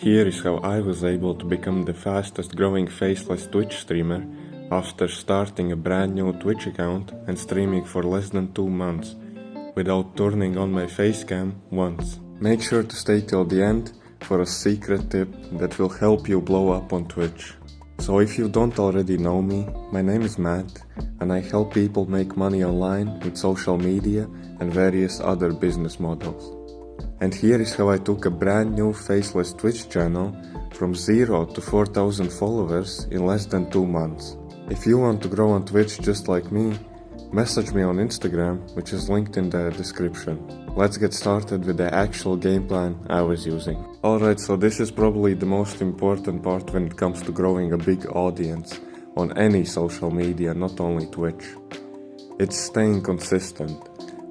Here is how I was able to become the fastest growing faceless Twitch streamer after starting a brand new Twitch account and streaming for less than 2 months without turning on my facecam once. Make sure to stay till the end for a secret tip that will help you blow up on Twitch. So if you don't already know me, my name is Matt and I help people make money online with social media and various other business models. And here is how I took a brand new faceless Twitch channel from 0 to 4,000 followers in less than 2 months. If you want to grow on Twitch just like me, message me on Instagram, which is linked in the description. Let's get started with the actual game plan I was using. Alright, so this is probably the most important part when it comes to growing a big audience on any social media, not only Twitch. It's staying consistent.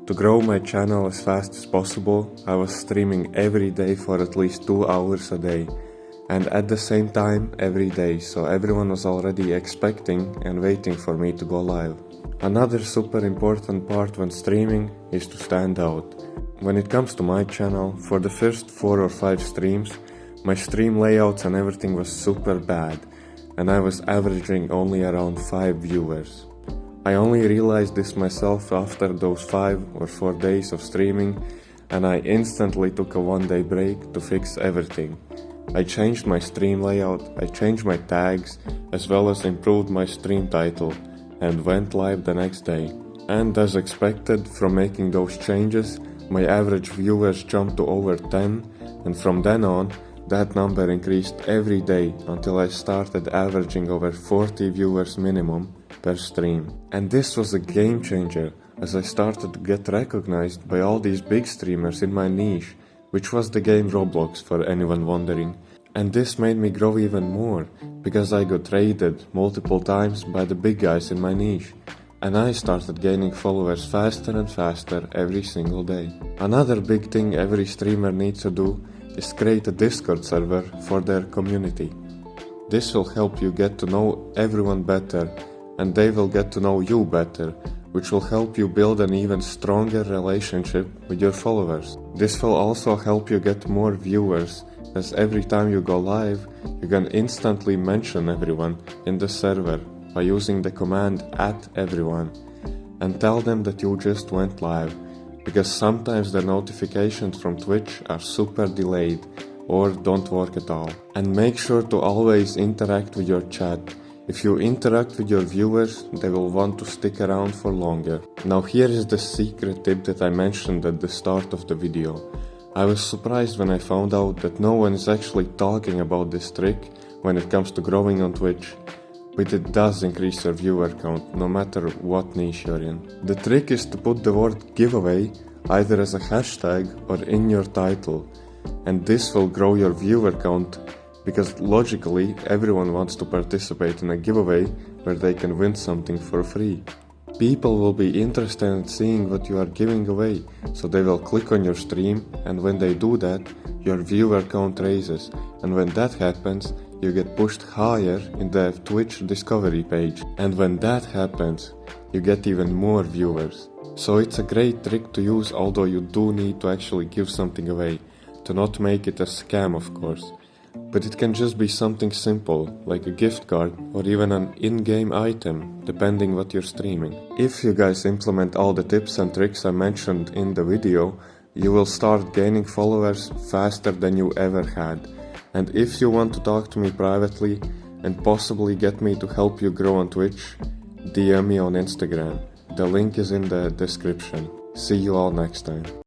To grow my channel as fast as possible, I was streaming every day for at least 2 hours a day, and at the same time every day, so everyone was already expecting and waiting for me to go live. Another super important part when streaming is to stand out. When it comes to my channel, for the first 4 or 5 streams, my stream layouts and everything was super bad, and I was averaging only around 5 viewers. I only realized this myself after those 5 or 4 days of streaming, and I instantly took a 1-day break to fix everything. I changed my stream layout, I changed my tags, as well as improved my stream title, and went live the next day. And as expected, from making those changes, my average viewers jumped to over 10, and from then on, that number increased every day until I started averaging over 40 viewers minimum per stream. And this was a game changer, as I started to get recognized by all these big streamers in my niche, which was the game Roblox, for anyone wondering. And this made me grow even more, because I got raided multiple times by the big guys in my niche, and I started gaining followers faster and faster every single day. Another big thing every streamer needs to do is create a Discord server for their community. This will help you get to know everyone better, and they will get to know you better, which will help you build an even stronger relationship with your followers. This will also help you get more viewers, as every time you go live, you can instantly mention everyone in the server by using the command @everyone and tell them that you just went live, because sometimes the notifications from Twitch are super delayed or don't work at all. And make sure to always interact with your chat. If you interact with your viewers, they will want to stick around for longer. Now here is the secret tip that I mentioned at the start of the video. I was surprised when I found out that no one is actually talking about this trick when it comes to growing on Twitch, but it does increase your viewer count no matter what niche you're in. The trick is to put the word giveaway either as a hashtag or in your title, and this will grow your viewer count, because logically everyone wants to participate in a giveaway where they can win something for free. People will be interested in seeing what you are giving away, so they will click on your stream, and when they do that, your viewer count raises, and when that happens, you get pushed higher in the Twitch discovery page, and when that happens, you get even more viewers. So it's a great trick to use, although you do need to actually give something away, to not make it a scam, of course. But it can just be something simple, like a gift card or even an in-game item, depending what you're streaming. If you guys implement all the tips and tricks I mentioned in the video, you will start gaining followers faster than you ever had. And if you want to talk to me privately and possibly get me to help you grow on Twitch, DM me on Instagram. The link is in the description. See you all next time.